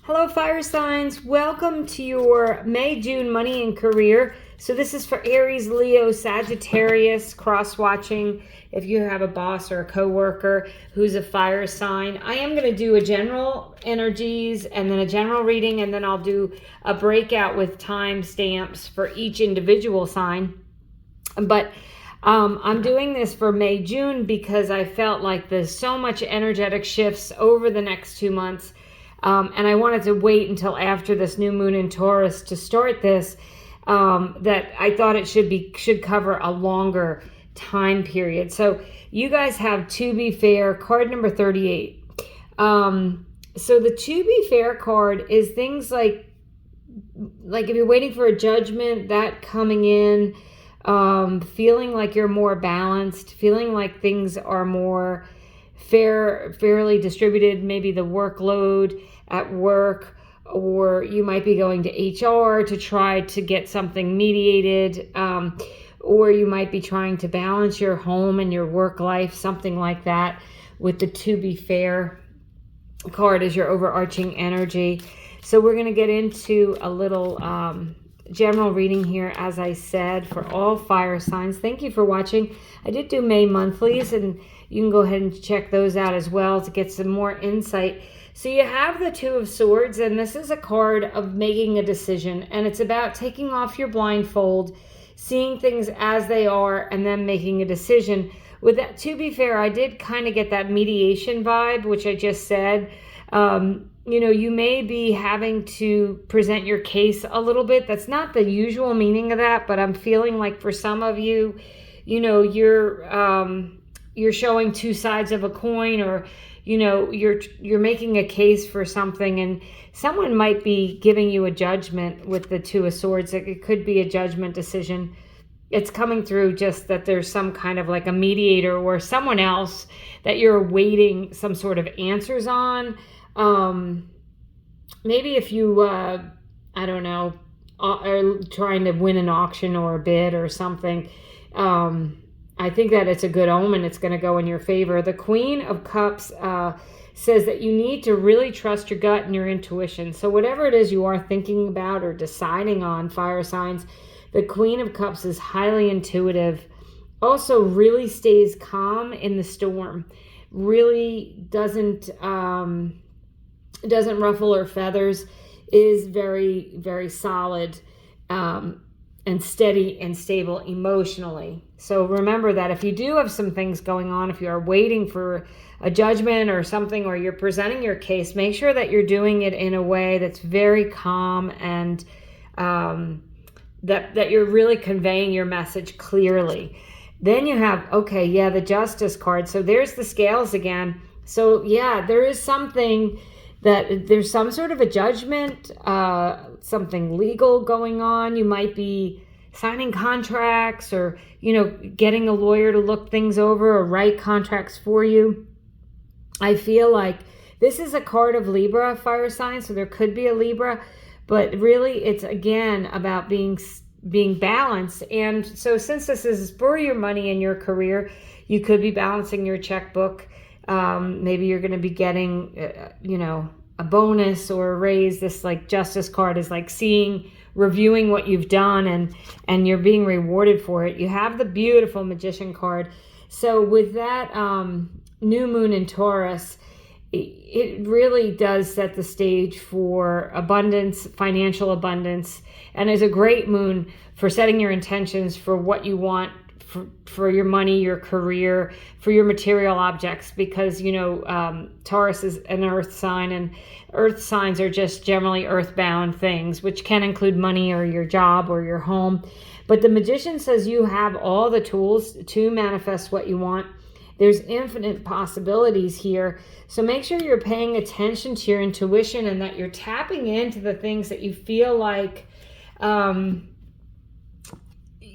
Hello, fire signs. Welcome to your May, June money and career. So this is for Aries, Leo, Sagittarius, cross-watching. If you have a boss or a coworker who's a fire sign, I am going to do a general energies and then a general reading, and then I'll do a breakout with time stamps for each individual sign. But I'm doing this for May, June because I felt like there's so much energetic shifts over the next 2 months. And I wanted to wait until after this new moon in Taurus to start this, that I thought it should cover a longer time period. So you guys have To Be Fair, card number 38. So the To Be Fair card is things like if you're waiting for a judgment, that coming in, feeling like you're more balanced, feeling like things are more fairly distributed, maybe the workload at work, or you might be going to HR to try to get something mediated, or you might be trying to balance your home and your work life, something like that, with the To Be Fair card as your overarching energy. So we're going to get into a little general reading here, as I said, for all fire signs. Thank you for watching. I did do May monthlies, and you can go ahead and check those out as well to get some more insight. So you have the Two of Swords, and this is a card of making a decision, and it's about taking off your blindfold, seeing things as they are, and then making a decision. With that To Be Fair, I did kind of get that mediation vibe, which I just said. You may be having to present your case a little bit. That's not the usual meaning of that, but I'm feeling like for some of you, you're showing two sides of a coin, or you're making a case for something, and someone might be giving you a judgment with the Two of Swords. It could be a judgment decision. It's coming through just that there's some kind of like a mediator or someone else that you're awaiting some sort of answers on. Maybe if you, I don't know, are trying to win an auction or a bid or something, I think that it's a good omen. It's going to go in your favor. The Queen of Cups says that you need to really trust your gut and your intuition. So whatever it is you are thinking about or deciding on, fire signs, the Queen of Cups is highly intuitive. Also really stays calm in the storm. Really doesn't ruffle her feathers, is very, very solid and steady and stable emotionally. So remember that if you do have some things going on, if you are waiting for a judgment or something, or you're presenting your case, make sure that you're doing it in a way that's very calm, and that you're really conveying your message clearly. Then you have, the Justice card. So there's the scales again. So yeah, there is something that there's some sort of a judgment, something legal going on. You might be signing contracts, or, getting a lawyer to look things over or write contracts for you. I feel like this is a card of Libra, fire sign, so there could be a Libra, but really it's, again, about being balanced. And so since this is for your money and your career, you could be balancing your checkbook. Maybe you're going to be getting, a bonus or a raise. This like Justice card is like reviewing what you've done, and you're being rewarded for it. You have the beautiful Magician card. So with that new moon in Taurus, it really does set the stage for abundance, financial abundance, and is a great moon for setting your intentions for what you want for your money, your career, for your material objects, because Taurus is an earth sign, and earth signs are just generally earthbound things, which can include money or your job or your home. But the Magician says you have all the tools to manifest what you want. There's infinite possibilities here. So make sure you're paying attention to your intuition, and that you're tapping into the things that you feel like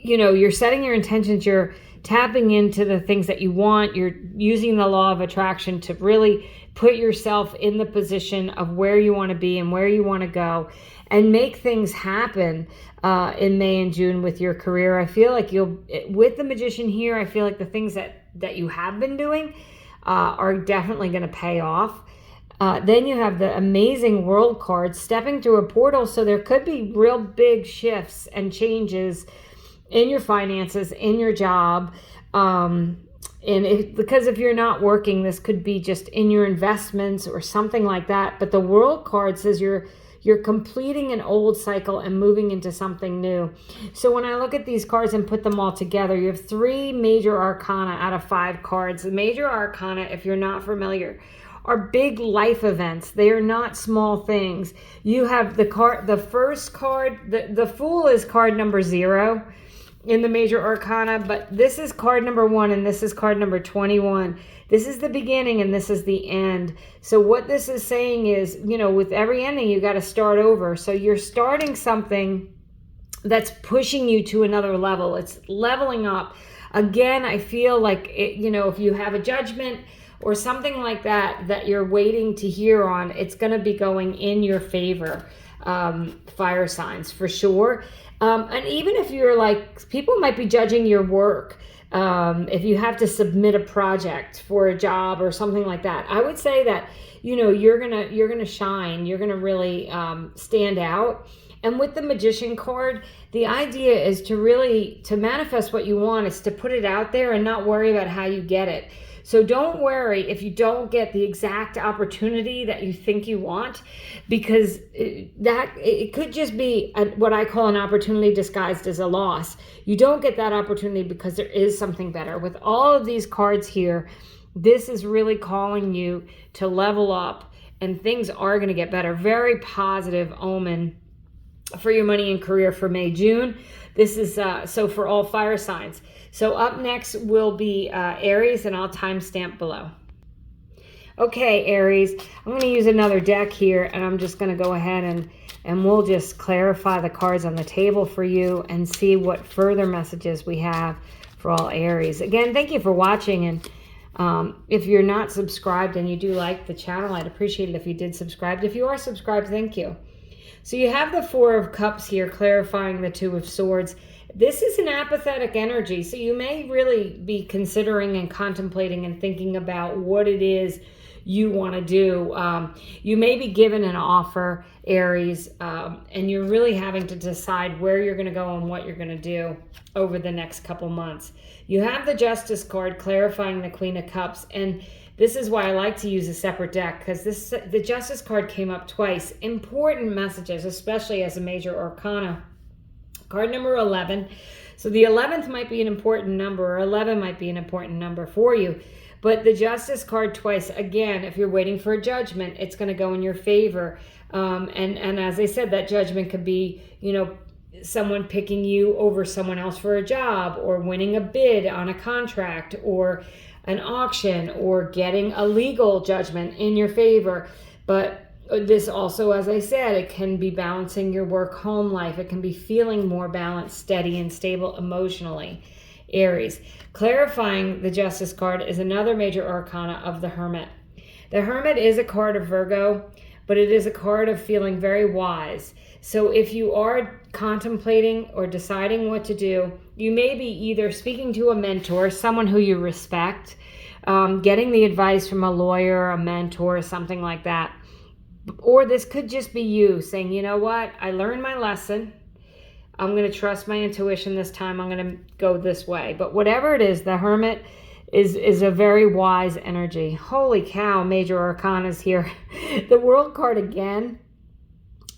you're setting your intentions, you're tapping into the things that you want, you're using the law of attraction to really put yourself in the position of where you want to be and where you want to go, and make things happen in May and June with your career. I feel like with the Magician here, I feel like the things that you have been doing are definitely going to pay off. Then you have the amazing World card, stepping through a portal. So there could be real big shifts and changes in your finances, in your job. Because if you're not working, this could be just in your investments or something like that. But the World card says you're completing an old cycle and moving into something new. So when I look at these cards and put them all together, you have 3 major arcana out of 5 cards. The major arcana, if you're not familiar, are big life events. They are not small things. You have the first card, the Fool is card number 0 in the major arcana, but this is card number 1 and this is card number 21. This is the beginning and this is the end. So what this is saying is, with every ending, you got to start over. So you're starting something that's pushing you to another level. It's leveling up. Again, I feel like, if you have a judgment or something like that you're waiting to hear on, it's going to be going in your favor. Fire signs for sure. And even if you're like, people might be judging your work. If you have to submit a project for a job or something like that, I would say that, you're gonna shine. You're gonna really stand out. And with the Magician card, the idea is to manifest what you want, is to put it out there and not worry about how you get it. So don't worry if you don't get the exact opportunity that you think you want, because it could just be what I call an opportunity disguised as a loss. You don't get that opportunity because there is something better. With all of these cards here, this is really calling you to level up, and things are going to get better. Very positive omen for your money and career for May, June. This is so for all fire signs. So up next will be Aries, and I'll timestamp below. Okay, Aries, I'm going to use another deck here, and I'm just going to go ahead and we'll just clarify the cards on the table for you and see what further messages we have for all Aries. Again, thank you for watching, and if you're not subscribed and you do like the channel, I'd appreciate it if you did subscribe. If you are subscribed, thank you. So you have the 4 of Cups here, clarifying the 2 of Swords. This is an apathetic energy, so you may really be considering and contemplating and thinking about what it is you want to do. You may be given an offer, Aries, and you're really having to decide where you're going to go and what you're going to do over the next couple months. You have the Justice card, clarifying the Queen of Cups, and this is why I like to use a separate deck, because the Justice card came up twice. Important messages, especially as a major arcana. Card number 11. So the 11th might be an important number, or 11 might be an important number for you. But the Justice card twice, again, if you're waiting for a judgment, it's going to go in your favor. And as I said, that judgment could be, someone picking you over someone else for a job, or winning a bid on a contract, or an auction, or getting a legal judgment in your favor. But this also, as I said, it can be balancing your work-home life. It can be feeling more balanced, steady, and stable emotionally, Aries. Clarifying the Justice card is another major arcana of the Hermit. The Hermit is a card of Virgo, but it is a card of feeling very wise. So if you are contemplating or deciding what to do, you may be either speaking to a mentor, someone who you respect, getting the advice from a lawyer, a mentor, something like that. Or this could just be you saying, you know what, I learned my lesson. I'm going to trust my intuition this time. I'm going to go this way. But whatever it is, the Hermit is a very wise energy. Holy cow, major arcanas here. The World card again.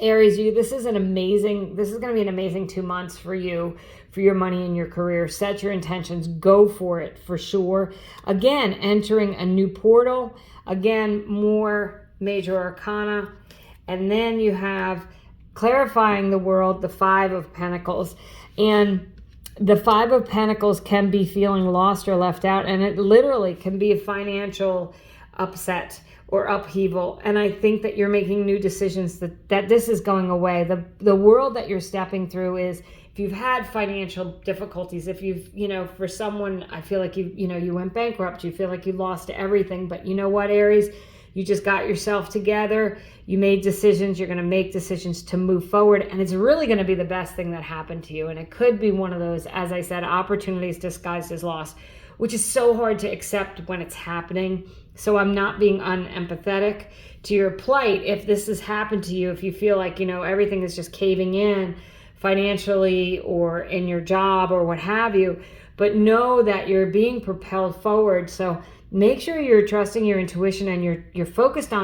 Aries, this is going to be an amazing 2 months for you, for your money and your career. Set your intentions. Go for it for sure. Again, entering a new portal. Again, more major arcana. And then you have clarifying the world, the 5 of Pentacles. And the 5 of Pentacles can be feeling lost or left out, and it literally can be a financial upset or upheaval. And I think that you're making new decisions, that this is going away. The world that you're stepping through is, if you've had financial difficulties, if you've, for someone, I feel like you went bankrupt, you feel like you lost everything, but you know what, Aries? You just got yourself together. You made decisions. You're going to make decisions to move forward. And it's really going to be the best thing that happened to you. And it could be one of those, as I said, opportunities disguised as loss, which is so hard to accept when it's happening. So I'm not being unempathetic to your plight. If this has happened to you, if you feel like, everything is just caving in financially or in your job or what have you, but know that you're being propelled forward. So make sure you're trusting your intuition and you're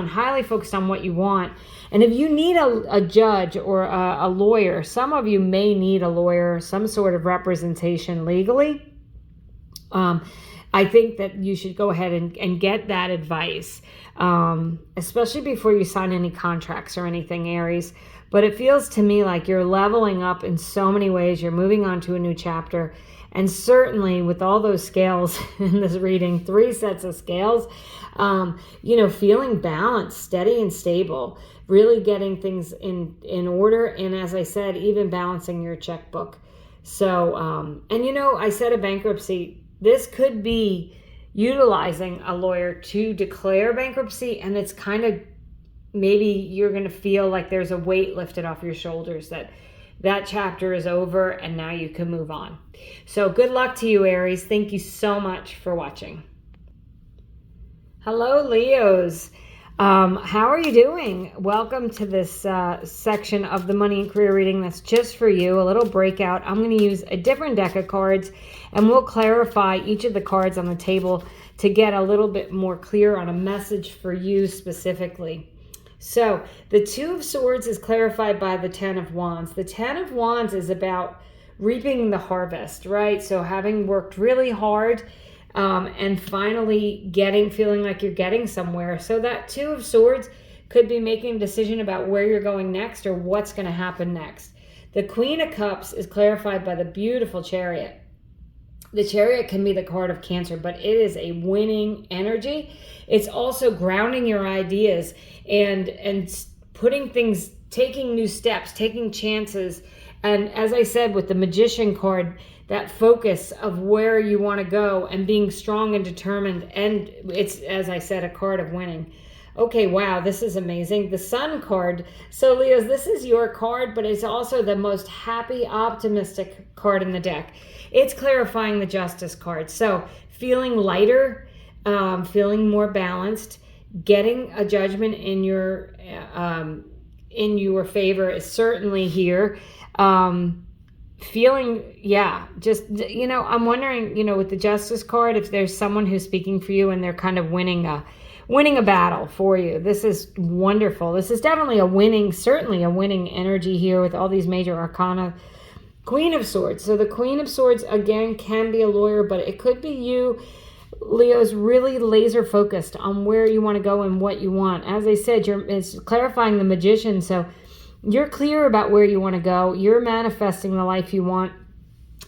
highly focused on what you want. And if you need a judge or a lawyer, some of you may need a lawyer, some sort of representation legally. I think that you should go ahead and get that advice, especially before you sign any contracts or anything, Aries. But it feels to me like you're leveling up in so many ways. You're moving on to a new chapter. And certainly with all those scales in this reading, 3 sets of scales, feeling balanced, steady and stable, really getting things in order. And as I said, even balancing your checkbook. So, I said a bankruptcy. This could be utilizing a lawyer to declare bankruptcy, and it's kind of, maybe you're going to feel like there's a weight lifted off your shoulders, that chapter is over and now you can move on. So good luck to you, Aries. Thank you so much for watching. Hello, Leos. How are you doing? Welcome to this section of the money and career reading that's just for you, a little breakout. I'm going to use a different deck of cards, and we'll clarify each of the cards on the table to get a little bit more clear on a message for you specifically. So the 2 of Swords is clarified by the 10 of Wands. The 10 of Wands is about reaping the harvest, right? So having worked really hard, and finally feeling like you're getting somewhere. So that 2 of Swords could be making a decision about where you're going next or what's going to happen next. The Queen of Cups is clarified by the beautiful Chariot. The Chariot can be the card of Cancer, but it is a winning energy. It's also grounding your ideas and putting things, taking new steps, taking chances. And as I said, with the Magician card, that focus of where you want to go and being strong and determined. And it's, as I said, a card of winning. Okay, wow, this is amazing. The Sun card. So Leos, this is your card, but it's also the most happy, optimistic card in the deck. It's clarifying the Justice card. So feeling lighter, feeling more balanced, getting a judgment in your favor is certainly here. Feeling, I'm wondering, with the Justice card, if there's someone who's speaking for you and they're kind of winning a battle for you. This is wonderful. This is definitely certainly a winning energy here with all these major arcana. Queen of Swords. So the Queen of Swords, again, can be a lawyer, but it could be you, Leo's, really laser focused on where you want to go and what you want. As I said, it's clarifying the Magician. So you're clear about where you want to go. You're manifesting the life you want.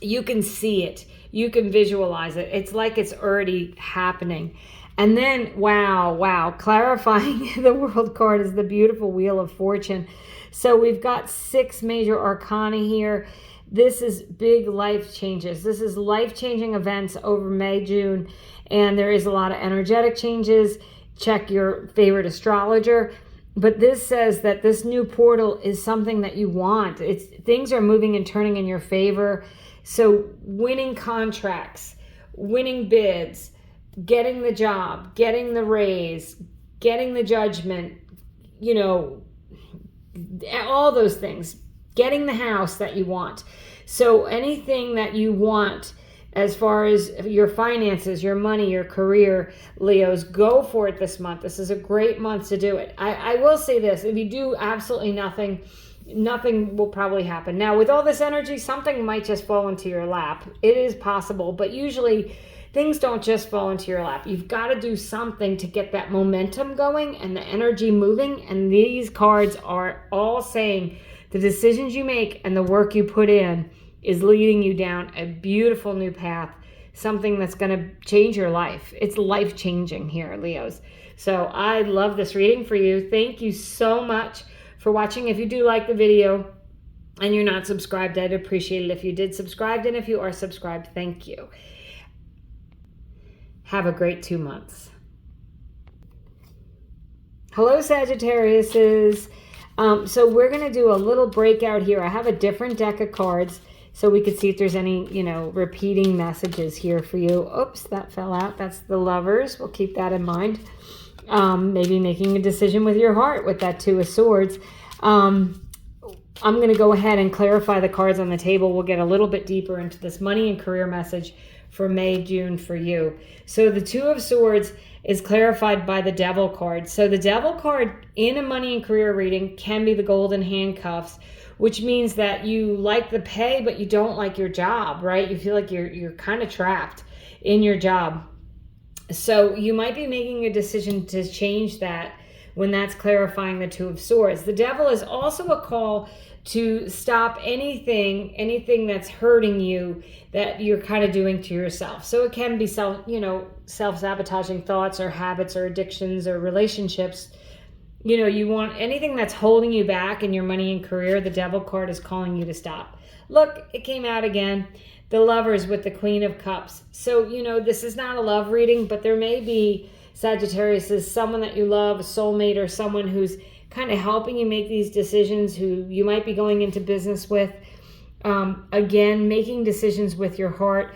You can see it. You can visualize it. It's like it's already happening. And then, wow, clarifying the World card is the beautiful Wheel of Fortune. So we've got 6 major arcana here. This is big life changes. This is life-changing events over May, June, and there is a lot of energetic changes. Check your favorite astrologer. But this says that this new portal is something that you want. Things are moving and turning in your favor. So winning contracts, winning bids, getting the job, getting the raise, getting the judgment, all those things, getting the house that you want. So anything that you want as far as your finances, your money, your career, Leos, go for it this month. This is a great month to do it. I will say this, if you do absolutely nothing will probably happen. Now, with all this energy, something might just fall into your lap. It is possible, but usually things don't just fall into your lap. You've got to do something to get that momentum going and the energy moving. And these cards are all saying the decisions you make and the work you put in is leading you down a beautiful new path, something that's going to change your life. It's life-changing here, Leos. So I love this reading for you. Thank you so much for watching. If you do like the video and you're not subscribed, I'd appreciate it if you did subscribe. And if you are subscribed, thank you. Have a great 2 months. Hello, Sagittariuses. So we're going to do a little breakout here. I have a different deck of cards so we could see if there's any, repeating messages here for you. Oops, that fell out. That's the Lovers. We'll keep that in mind. Maybe making a decision with your heart with that Two of Swords. I'm going to go ahead and clarify the cards on the table. We'll get a little bit deeper into this money and career message for May, June for you. So the Two of Swords is clarified by the Devil card. So the Devil card in a money and career reading can be the golden handcuffs, which means that you like the pay, but you don't like your job, right? You feel like you're kind of trapped in your job. So you might be making a decision to change that when that's clarifying the Two of Swords. The Devil is also a call to stop anything that's hurting you that you're kind of doing to yourself. So it can be self-sabotaging thoughts or habits or addictions or relationships. You want anything that's holding you back in your money and career. The Devil card is calling you to stop. Look, it came out again. The Lovers with the Queen of Cups. So, this is not a love reading, but there may be, Sagittarius, is someone that you love, a soulmate, or someone who's kind of helping you make these decisions, who you might be going into business with. Again, making decisions with your heart,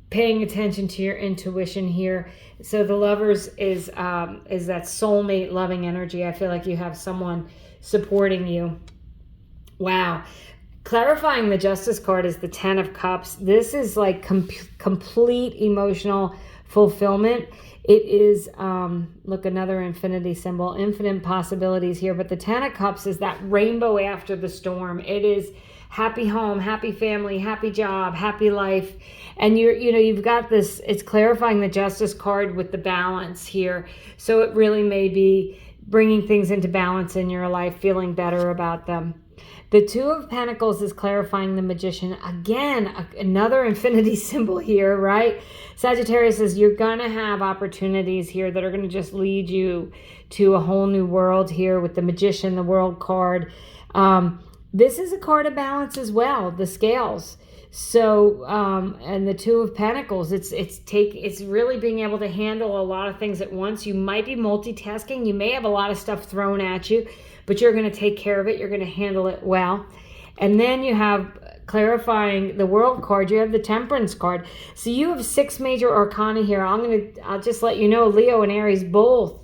paying attention to your intuition here. So the Lovers is that soulmate loving energy. I feel like you have someone supporting you. Wow. Clarifying the Justice card is the Ten of Cups. This is like complete emotional fulfillment. It is, look, another infinity symbol, infinite possibilities here. But the Ten of Cups is that rainbow after the storm. It is happy home, happy family, happy job, happy life. And you've got this, it's clarifying the Justice card with the balance here. So it really may be bringing things into balance in your life, feeling better about them. The Two of Pentacles is clarifying the Magician. Again, another infinity symbol here, right? Sagittarius says you're going to have opportunities here that are going to just lead you to a whole new world here with the Magician, the World card. This is a card of balance as well, the Scales. So, and the Two of Pentacles, it's really being able to handle a lot of things at once. You might be multitasking. You may have a lot of stuff thrown at you, but you're going to take care of it. You're going to handle it well. And then you have clarifying the World card. You have the Temperance card. So you have 6 major arcana here. I'll just let you know, Leo and Aries both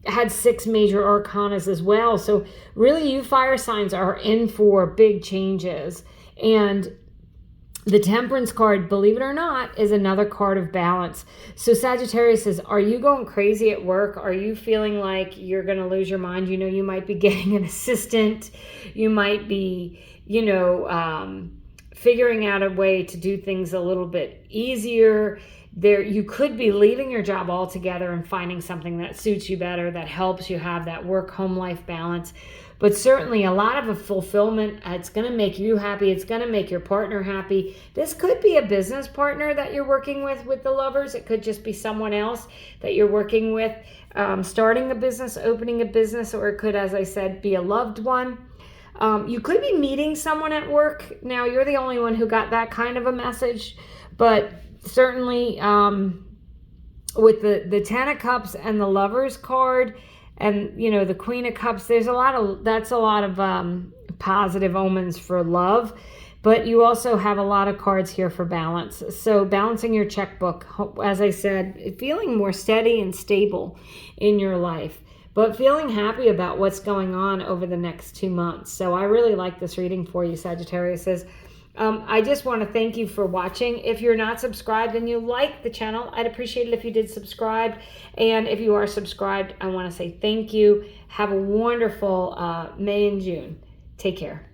had 6 major arcanas as well. So really you fire signs are in for big changes. And the Temperance card, believe it or not, is another card of balance. So Sagittarius says, are you going crazy at work? Are you feeling like you're going to lose your mind? You might be getting an assistant. You might be, figuring out a way to do things a little bit easier. You could be leaving your job altogether and finding something that suits you better, that helps you have that work-home life balance. But certainly a lot of a fulfillment. It's going to make you happy. It's going to make your partner happy. This could be a business partner that you're working with the Lovers. It could just be someone else that you're working with, starting a business, opening a business, or it could, as I said, be a loved one. You could be meeting someone at work. Now, you're the only one who got that kind of a message, but certainly with the Ten of Cups and the Lovers card, and the Queen of Cups, that's a lot of positive omens for love, but you also have a lot of cards here for balance. So balancing your checkbook, as I said, feeling more steady and stable in your life, but feeling happy about what's going on over the next 2 months. So I really like this reading for you, Sagittarius. I just want to thank you for watching. If you're not subscribed and you like the channel, I'd appreciate it if you did subscribe. And if you are subscribed, I want to say thank you. Have a wonderful May and June. Take care.